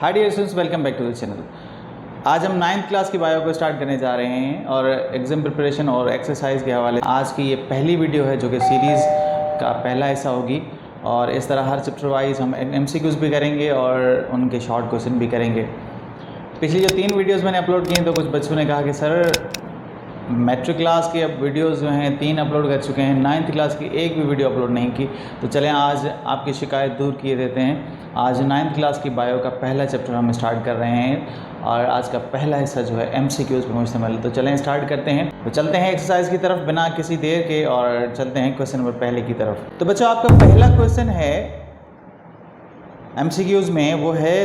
Hi dear students, welcome back to the channel. आज हम 9th class की bio को स्टार्ट करने जा रहे हैं और एग्ज़ाम प्रिपरेशन और एक्सरसाइज के हवाले आज की ये पहली वीडियो है जो कि सीरीज़ का पहला हिस्सा होगी। और इस तरह हर चैप्टर वाइज हम MCQs भी करेंगे और उनके शॉर्ट क्वेश्चन भी करेंगे। पिछली जो 3 वीडियोज़ मैंने अपलोड किए तो कुछ बच्चों ने कहा कि सर मैट्रिक क्लास की अब वीडियोस जो हैं 3 अपलोड कर चुके हैं, 9th क्लास की एक भी वीडियो अपलोड नहीं की। तो चलें आज आपकी शिकायत दूर किए देते हैं। आज 9th क्लास की बायो का पहला चैप्टर हम स्टार्ट कर रहे हैं और आज का पहला हिस्सा जो है MCQs पर मुश्तमिल। तो चलें स्टार्ट करते हैं। तो चलते हैं एक्सरसाइज की तरफ बिना किसी देर के और चलते हैं क्वेश्चन नंबर पहले की तरफ। तो बच्चों आपका पहला क्वेश्चन है MCQs में, वो है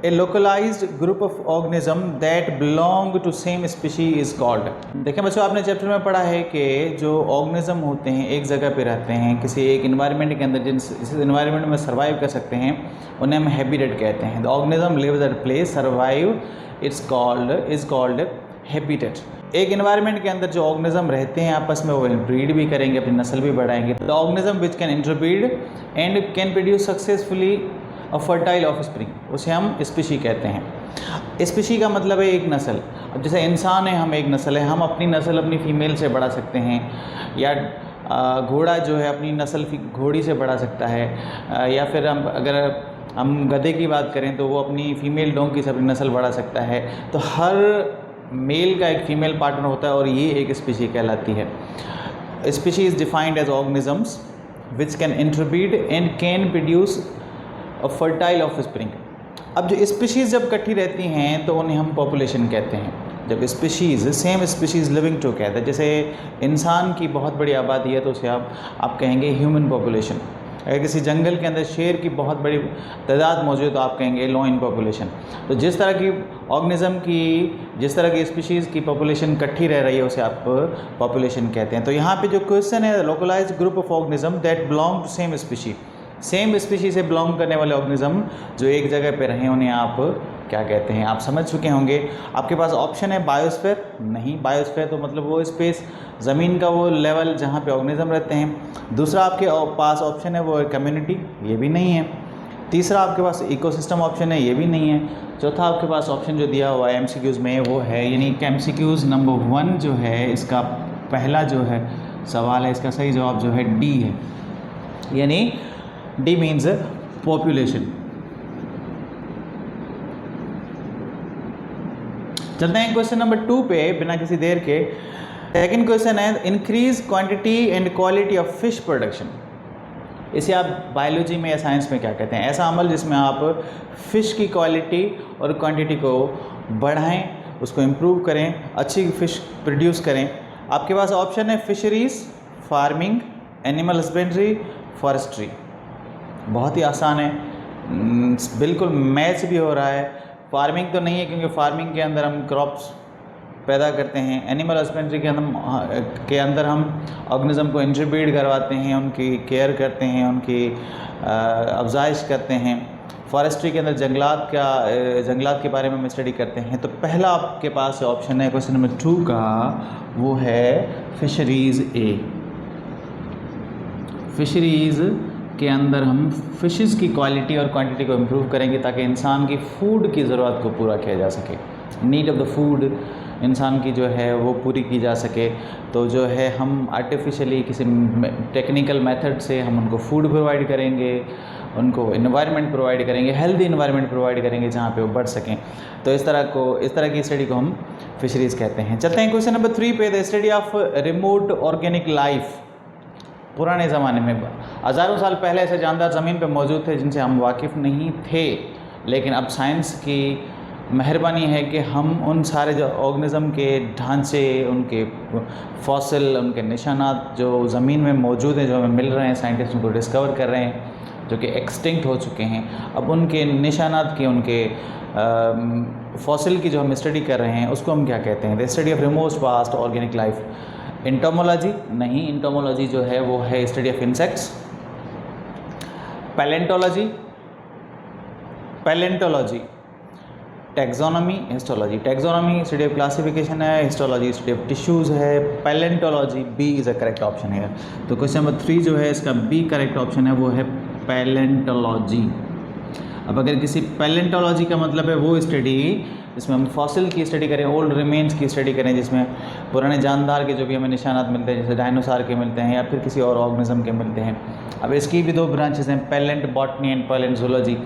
a localised group of organism that belong to same species is called. देखें बच्चों, आपने चैप्टर में पढ़ा है कि जो ऑर्गेनिज्म होते हैं एक जगह पे रहते हैं किसी एक इन्वायरमेंट के अंदर, जिस इन्वायरमेंट में सर्वाइव कर सकते हैं उन्हें हम हैबिटेट कहते हैं। The organism lives at place survive is called habitat. एक इन्वायरमेंट के अंदर जो ऑर्गेनिज्म रहते हैं आपस में वो ब्रीड भी करेंगे, अपनी नस्ल भी बढ़ाएंगे। The organism which can interbreed and can produce successfully a fertile offspring, उसे हम स्पीशी कहते हैं। स्पीशी का मतलब है एक नस्ल। अब जैसे इंसान है, हम एक नस्ल है, हम अपनी नस्ल अपनी फ़ीमेल से बढ़ा सकते हैं, या घोड़ा जो है अपनी नस्ल घोड़ी से बढ़ा सकता है, या फिर अगर हम गधे की बात करें तो वो अपनी फ़ीमेल डोंकी से अपनी नस्ल बढ़ा सकता है। तो हर मेल का एक फ़ीमेल पार्टनर होता है और ये एक स्पीशी कहलाती है। Species is defined as organisms which can interbreed and can produce fertile offspring. अब जो स्पीशीज़ जब इकट्ठी रहती हैं तो उन्हें हम पॉपुलेशन कहते हैं। जब species same species living together, जैसे इंसान की बहुत बड़ी आबादी है तो उसे आप कहेंगे ह्यूमन पॉपुलेशन। अगर किसी जंगल के अंदर शेर की बहुत बड़ी तादाद मौजूद है तो आप कहेंगे लोइन पॉपुलेशन। तो जिस तरह की ऑर्गेनिज्म की, जिस तरह की स्पीशीज़ की पॉपुलेशन इकट्ठी रह रही है उसे आप पॉपुलेशन कहते हैं। तो यहाँ पे जो क्वेश्चन है, localised group of organism that belong to same species, same species से बिलोंग करने वाले ऑर्गेनिज्म जो एक जगह पे रहें उन्हें आप क्या कहते हैं, आप समझ चुके होंगे। आपके पास ऑप्शन है बायोस्फीयर, नहीं बायोस्फीयर तो मतलब वो स्पेस, ज़मीन का वो लेवल जहाँ पे ऑर्गेनिज्म रहते हैं। दूसरा आपके पास ऑप्शन है वो कम्युनिटी, ये भी नहीं है। तीसरा आपके पास इकोसिस्टम ऑप्शन है, ये भी नहीं है। चौथा आपके पास ऑप्शन जो दिया हुआ है MCQs में वो है, यानी MCQs नंबर 1 जो है, इसका पहला जो है सवाल है, इसका सही जवाब जो है D है, यानी D मीन्स पॉपुलेशन। चलते हैं क्वेश्चन नंबर 2 पे बिना किसी देर के। सेकंड क्वेश्चन है increase quantity and quality of fish production. इसे आप बायोलॉजी में या साइंस में क्या कहते हैं? ऐसा अमल जिसमें आप फिश की क्वालिटी और क्वांटिटी को बढ़ाएं, उसको इम्प्रूव करें, अच्छी फिश प्रोड्यूस करें। आपके पास ऑप्शन है fisheries, farming, animal husbandry, forestry. बहुत ही आसान है, बिल्कुल मैच भी हो रहा है। फार्मिंग तो नहीं है क्योंकि फार्मिंग के अंदर हम क्रॉप्स पैदा करते हैं। एनिमल हस्बेंड्री के अंदर हम ऑर्गेनिज्म को इंटरब्रीड करवाते हैं, उनकी केयर करते हैं, उनकी अफजाइश करते हैं। फॉरेस्ट्री के अंदर जंगलात के बारे में हम स्टडी करते हैं। तो पहला आपके पास ऑप्शन है क्वेश्चन नंबर 2 का, वो है फिशरीज़ ए। फिशरीज़ के अंदर हम फिशेस की क्वालिटी और क्वांटिटी को इम्प्रूव करेंगे ताकि इंसान की फूड की ज़रूरत को पूरा किया जा सके। नीड ऑफ द फूड इंसान की जो है वो पूरी की जा सके। तो जो है हम आर्टिफिशियली किसी टेक्निकल मेथड से हम उनको फूड प्रोवाइड करेंगे, उनको इन्वायरमेंट प्रोवाइड करेंगे, हेल्दी इन्वायरमेंट प्रोवाइड करेंगे जहाँ पे वो बढ़ सकें। तो इस तरह की स्टडी को हम फिशरीज़ कहते हैं। चलते हैं क्वेश्चन नंबर 3 पे। The study of remote organic life. पुराने ज़माने में हज़ारों साल पहले ऐसे जानदार ज़मीन पर मौजूद थे जिनसे हम वाकिफ़ नहीं थे, लेकिन अब साइंस की मेहरबानी है कि हम उन सारे जो ऑर्गेनिज्म के ढांचे, उनके फॉसिल, उनके निशानात जो ज़मीन में मौजूद हैं, जो हमें मिल रहे हैं, साइंटिस्ट उनको डिस्कवर कर रहे हैं, जो कि एक्सटिंक्ट हो चुके हैं। अब उनके निशानात की, उनके फॉसिल की जो हम स्टडी कर रहे हैं उसको हम क्या कहते हैं? The study of remote past organic life. Entomology नहीं, एंटोमोलॉजी जो है वो है study of insects. Palaeontology, taxonomy, histology. Taxonomy study of classification है, हिस्टोलॉजी स्टडी ऑफ टिश्यूज़ है, palaeontology B is a correct option है। तो क्वेश्चन नंबर 3 जो है इसका बी करेक्ट ऑप्शन है, वो है पैलेंटोलॉजी। अब अगर किसी पैलेंटोलॉजी का मतलब है वो स्टडी जिसमें हम फॉसिल की स्टडी करें, ओल्ड रिमेन्स की स्टडी करें, जिसमें पुराने जानदार के जो भी हमें निशानात मिलते हैं, जैसे डायनासोर के मिलते हैं या फिर किसी और ऑर्गेनिज्म के मिलते हैं। अब इसकी भी दो ब्रांचेस हैं, पैलेंट बॉटनी एंड पैलेंटोलॉजी।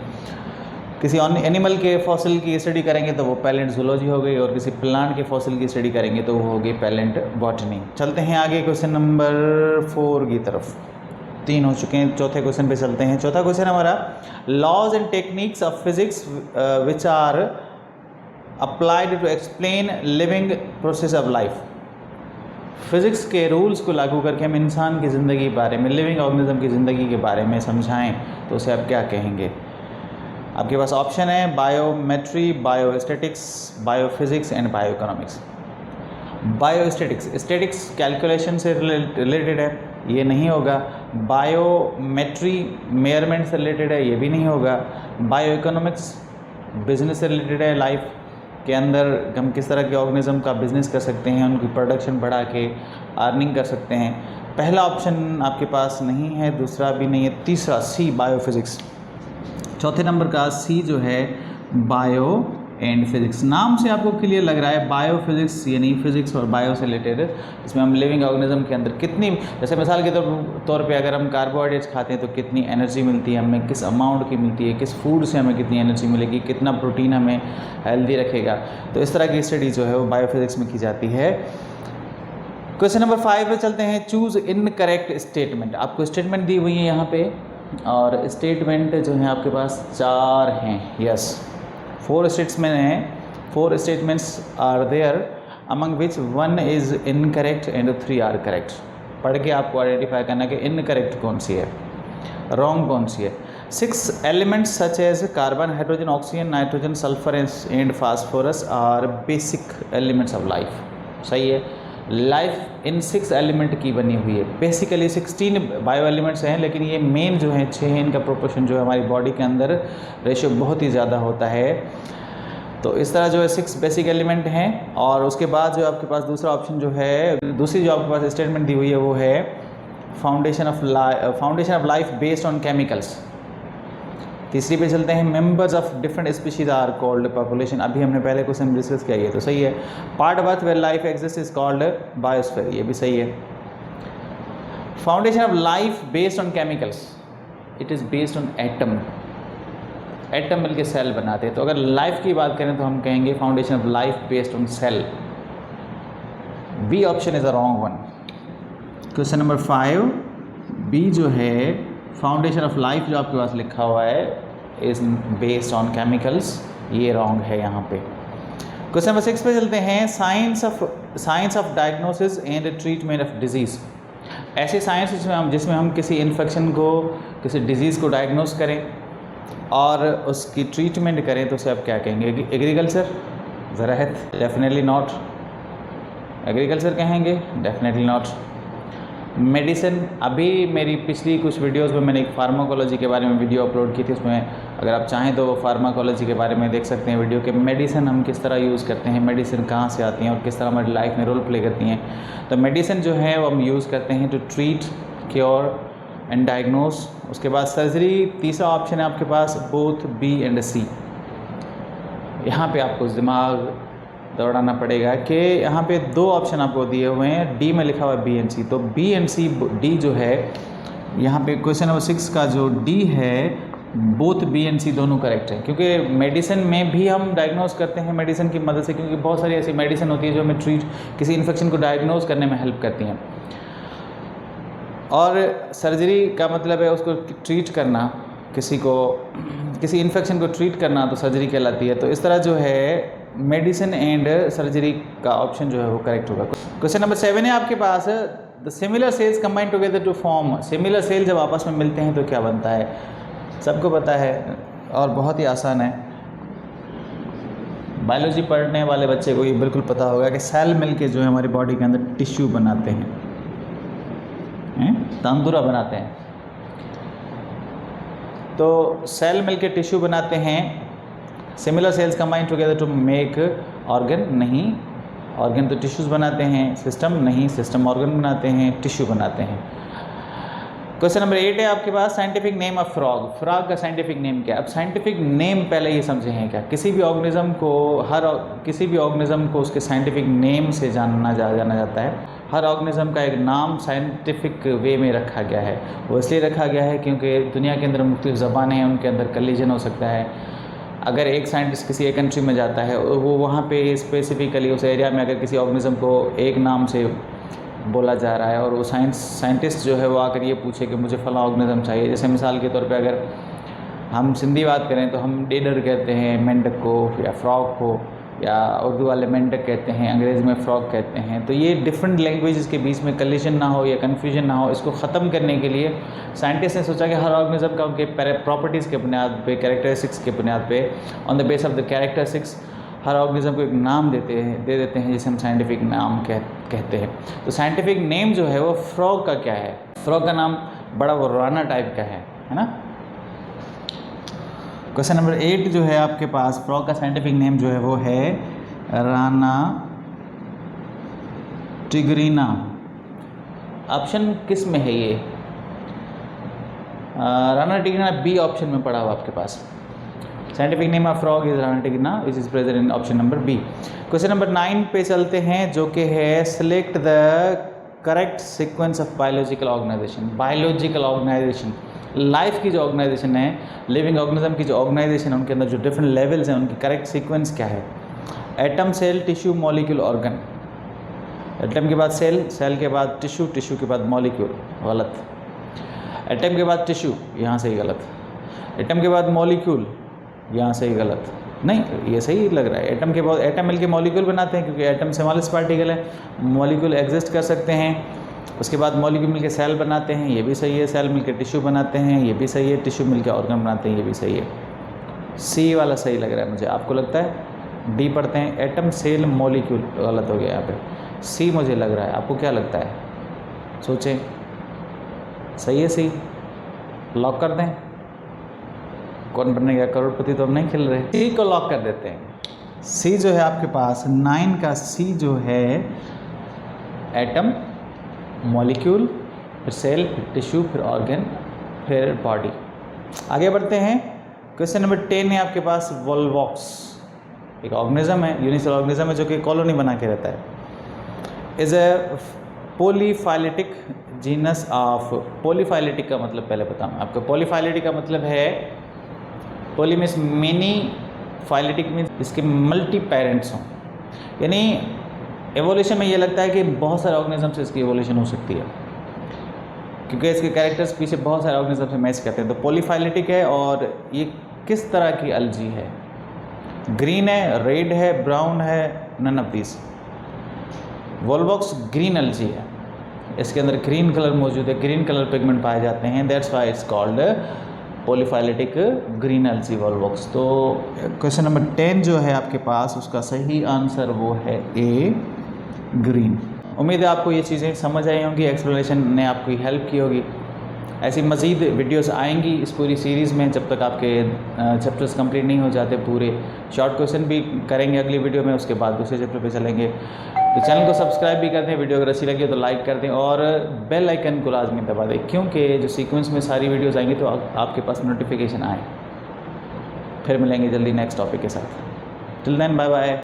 किसी एनिमल के फॉसिल की स्टडी करेंगे तो वो पैलेंटोलॉजी हो गई, और किसी प्लांट के फॉसिल की स्टडी करेंगे तो वो होगी पैलेंट बॉटनी। चलते हैं आगे क्वेश्चन नंबर 4 की तरफ। 3 हो चुके हैं, चौथे क्वेश्चन पे चलते हैं। चौथा क्वेश्चन हमारा, laws and techniques of physics which are applied to explain living process of life. Physics के रूल्स को लागू करके हम इंसान की ज़िंदगी के बारे में, लिविंग ऑर्गेनिज्म की ज़िंदगी के बारे में समझाएं तो उसे आप क्या कहेंगे? आपके पास ऑप्शन है biometry, biostatics, biophysics and bioeconomics. Biostatics, statics calculation से रिलेटेड है, ये नहीं होगा। बायोमेट्री मेजरमेंट से रिलेटेड है, ये भी नहीं होगा। बायोइकोनॉमिक्स बिजनेस से रिलेटेड है, लाइफ के अंदर हम किस तरह के ऑर्गेनिज्म का बिजनेस कर सकते हैं, उनकी प्रोडक्शन बढ़ा के अर्निंग कर सकते हैं। पहला ऑप्शन आपके पास नहीं है, दूसरा भी नहीं है। तीसरा सी बायोफिज़िक्स, चौथे नंबर का सी जो है बायो एंड फिज़िक्स। नाम से आपको क्लियर लग रहा है बायोफिज़िक्स यानी फिज़िक्स और बायो से रिलेटेड, इसमें हम लिविंग ऑर्गेनिज्म के अंदर कितनी, जैसे मिसाल के तौर पे अगर हम कार्बोहाइड्रेट्स खाते हैं तो कितनी एनर्जी मिलती है हमें, किस अमाउंट की मिलती है, किस फूड से हमें कितनी एनर्जी मिलेगी, कितना प्रोटीन हमें हेल्दी रखेगा। तो इस तरह की स्टडी जो है वो बायोफिज़िक्स में की जाती है। क्वेश्चन नंबर 5 पे चलते हैं। Choose incorrect statement. आपको स्टेटमेंट दी हुई है यहाँ पे, और स्टेटमेंट जो है आपके पास 4 हैं। यस, 4 स्टेटमेंट हैं, 4 statements are there among which 1 is incorrect and 3 are correct. पढ़ के आपको आइडेंटिफाई करना कि इनकरेक्ट कौन सी है, रॉन्ग कौन सी है। 6 elements such as carbon, hydrogen, oxygen, nitrogen, sulphur and phosphorus are basic elements of life. सही है, लाइफ इन 6 एलिमेंट की बनी हुई है। बेसिकली 16 बायो एलिमेंट्स हैं, लेकिन ये मेन जो है 6 हैं, इनका प्रोपोर्शन जो है हमारी बॉडी के अंदर रेशियो बहुत ही ज़्यादा होता है। तो इस तरह जो है 6 बेसिक एलिमेंट हैं। और उसके बाद जो आपके पास दूसरा ऑप्शन जो है, दूसरी जो आपके पास स्टेटमेंट दी हुई है वो है foundation of life based on chemicals. तीसरी पे चलते हैं, members of different species are called population. अभी हमने पहले क्वेश्चन डिस्कस किया, ये तो सही है। Part of earth where life exist is called biosphere, ये भी सही है। Foundation of life based on chemicals, it is based on atom. Atom मिलके सेल बनाते हैं। तो अगर लाइफ की बात करें तो हम कहेंगे foundation of life based on cell. B option is a wrong one. Question number 5 B जो है फाउंडेशन ऑफ लाइफ जो आपके पास लिखा हुआ है इज बेस्ड ऑन केमिकल्स, ये रॉन्ग है यहाँ पे। क्वेश्चन नंबर 6 पे चलते हैं। Science of diagnosis and treatment of disease. ऐसे साइंस जिसमें हम किसी इन्फेक्शन को, किसी डिजीज़ को डायग्नोस करें और उसकी ट्रीटमेंट करें तो उसे आप क्या कहेंगे? एग्रीकल्चर, ज़राअत, डेफिनेटली नॉट। एग्रीकल्चर कहेंगे, डेफिनेटली नॉट। मेडिसिन, अभी मेरी पिछली कुछ वीडियोस में मैंने एक फार्माकोलॉजी के बारे में वीडियो अपलोड की थी, उसमें अगर आप चाहें तो वो फार्माकोलॉजी के बारे में देख सकते हैं वीडियो के। मेडिसिन हम किस तरह यूज़ करते हैं, मेडिसिन कहाँ से आती हैं और किस तरह हमारी लाइफ में रोल प्ले करती हैं। तो मेडिसिन जो है वो हम यूज़ करते हैं to treat, cure and diagnose. उसके बाद सर्जरी, तीसरा ऑप्शन है आपके पास, बोथ बी एंड सी। यहाँ पे आपको दिमाग दौड़ाना पड़ेगा कि यहाँ पे 2 ऑप्शन आपको दिए हुए हैं, डी में लिखा हुआ है बी एंड सी। तो बी एंड सी, डी जो है यहाँ पे क्वेश्चन नंबर 6 का जो डी है, बोथ बी एंड सी दोनों करेक्ट है, क्योंकि मेडिसिन में भी हम डायग्नोस करते हैं मेडिसिन की मदद से, क्योंकि बहुत सारी ऐसी मेडिसिन होती है जो हमें किसी इन्फेक्शन को डायग्नोस करने में हेल्प करती हैं। और सर्जरी का मतलब है उसको ट्रीट करना, किसी इन्फेक्शन को ट्रीट करना, तो सर्जरी कहलाती है। तो इस तरह जो है मेडिसिन एंड सर्जरी का ऑप्शन जो है वो करेक्ट होगा। क्वेश्चन नंबर 7 है आपके पास, the similar cells combine together to form. Similar cell जब आपस में मिलते हैं तो क्या बनता है? सबको पता है और बहुत ही आसान है। बायोलॉजी पढ़ने वाले बच्चे को ये बिल्कुल पता होगा कि सेल मिलके जो है हमारी बॉडी के अंदर टिश्यू बनाते हैं, तंदुरा बनाते हैं। तो सेल मिलके टिश्यू बनाते हैं। Similar cells combine together to make organ, नहीं, ऑर्गन तो टिश्यूज़ बनाते हैं। सिस्टम, नहीं, सिस्टम ऑर्गन बनाते हैं, टिश्यू बनाते हैं। क्वेश्चन नंबर 8 है आपके पास, scientific name of frog. Frog का साइंटिफिक नेम क्या है? अब साइंटिफिक नेम पहले ये समझे हैं क्या? किसी भी ऑर्गेनिज्म को उसके साइंटिफिक नेम से जाना जाता है। हर ऑर्गेनिज्म का एक नाम साइंटिफिक वे में रखा गया है। वो इसलिए रखा गया है क्योंकि दुनिया के अंदर मुख्तलिफ ज़बानें हैं, उनके अंदर कलीजन हो सकता है। अगर एक साइंटिस्ट किसी एक कंट्री में जाता है, वो वहाँ पे स्पेसिफिकली उस एरिया में अगर किसी ऑर्गेनिज्म को एक नाम से बोला जा रहा है और वो साइंटिस्ट जो है वो आकर ये पूछे कि मुझे फ़लाँ ऑर्गेनिज्म चाहिए, जैसे मिसाल के तौर पे अगर हम सिंधी बात करें तो हम डेडर कहते हैं मेंढक को, या फ्रॉग को, या उर्दू वाले मेंढक कहते हैं, अंग्रेज़ी में फ्रॉग कहते हैं। तो ये डिफरेंट लैंग्वेजेस के बीच में कलिशन ना हो या कन्फ्यूजन ना हो, इसको ख़त्म करने के लिए साइंटिस्ट ने सोचा कि हर ऑर्गेनिज्म का उनके प्रॉपर्टीज़ के बुनियाद पे, कैरेक्टरिस्टिक्स के बुनियाद पे, on the base of the characteristics her organism को एक नाम दे देते हैं जिसे हम साइंटिफिक नाम कहते हैं। तो साइंटिफिक नेम जो है वो फ्रॉग का क्या है? फ्रॉग का नाम बड़ा वो राना टाइप का है ना। क्वेश्चन नंबर 8 जो है आपके पास, फ्रॉग का साइंटिफिक नेम जो है वो है राना टिग्रीना। ऑप्शन किस में है ये? राना टिग्रीना बी ऑप्शन में पड़ा हुआ आपके पास। Scientific name of frog is Rana tigrina which is present in option number B. Question number 9 पे चलते हैं, जो कि है select the correct sequence of biological organisation. Biological organisation, life की जो ऑर्गेनाइजेशन है, लिविंग ऑर्गेनिज्म की जो ऑर्गेनाइजेशन है, उनके अंदर जो डिफरेंट लेवल्स हैं, उनकी करेक्ट सीक्वेंस क्या है? Atom, cell, tissue, molecule, organ. Atom के बाद सेल, सेल के बाद टिश्यू, टिश्यू के बाद मॉलिक्यूल, गलत। एटम के बाद टिश्यू, यहाँ से ही गलत। एटम के बाद मॉलिक्यूल, यहाँ से ही गलत। नहीं, ये सही लग रहा है। एटम के बाद एटम मिलके मॉलिक्यूल बनाते हैं, क्योंकि एटम स्मॉलेस्ट पार्टिकल है, मॉलिक्यूल एग्जिस्ट कर सकते हैं। उसके बाद मॉलिक्यूल मिलके सेल बनाते हैं, ये भी सही है। सेल मिलके टिश्यू बनाते हैं, ये भी सही है। टिश्यू मिलके ऑर्गन बनाते हैं, ये भी सही है। सी वाला सही लग रहा है मुझे, आपको लगता है? डी पढ़ते हैं, एटम, सेल, मॉलिक्यूल, गलत हो गया यहाँ पे। सी मुझे लग रहा है, आपको क्या लगता है? सोचें, सही है सी? लॉक कर दें? कौन बनेगा करोड़पति तो हम नहीं खेल रहे। सी को लॉक कर देते हैं। सी जो है आपके पास 9 का सी जो है एटम, मॉलिक्यूल, फिर सेल, फिर टिश्यू, फिर ऑर्गन, फिर बॉडी। आगे बढ़ते हैं। क्वेश्चन नंबर 10 है आपके पास, वोल्वॉक्स। एक ऑर्गेनिज्म है, यूनिसेलुलर ऑर्गेनिज्म है, जो कि कॉलोनी बना के रहता है। Is a polyphyletic genus of. Polyphyletic का मतलब पहले बताऊँ आपको। पॉलीफाइलेटिक का मतलब है, poly means many, phyletic means इसके मल्टी पेरेंट्स हों। यानी एवोल्यूशन में ये लगता है कि बहुत सारे ऑर्गेनिज्म से इसकी एवोल्यूशन हो सकती है, क्योंकि इसके कैरेक्टर्स पीछे बहुत सारे ऑर्गेनिज्म से मैच करते हैं। तो पॉलीफाइलेटिक है। और ये किस तरह की अलजी है? ग्रीन है, रेड है, ब्राउन है, नन ऑफ दिस। वोल्वॉक्स ग्रीन अलजी है, इसके अंदर ग्रीन कलर मौजूद है, ग्रीन कलर पिगमेंट पाए जाते हैं, that's why it's called polyphyletic green algae volvox. तो क्वेश्चन नंबर 10 जो है आपके पास, उसका सही आंसर वो है ए, ग्रीन। उम्मीद है आपको ये चीज़ें समझ आई होंगी, एक्सप्लेनेशन ने आपकी हेल्प की होगी। ऐसी मज़ीद वीडियोस आएंगी इस पूरी सीरीज़ में, जब तक आपके चैप्टर्स कंप्लीट नहीं हो जाते पूरे। शॉर्ट क्वेश्चन भी करेंगे अगली वीडियो में, उसके बाद दूसरे चैप्टर पे चलेंगे। तो चैनल को सब्सक्राइब भी कर दें, वीडियो अगर अच्छी लगी हो तो लाइक कर दें, और बेल आइकन को लाजमी दबा दें, क्योंकि जो सीक्वेंस में सारी वीडियोज़ आएंगी तो आपके पास नोटिफिकेशन आए। फिर मिलेंगे जल्दी नेक्स्ट टॉपिक के साथ। Till then, bye bye.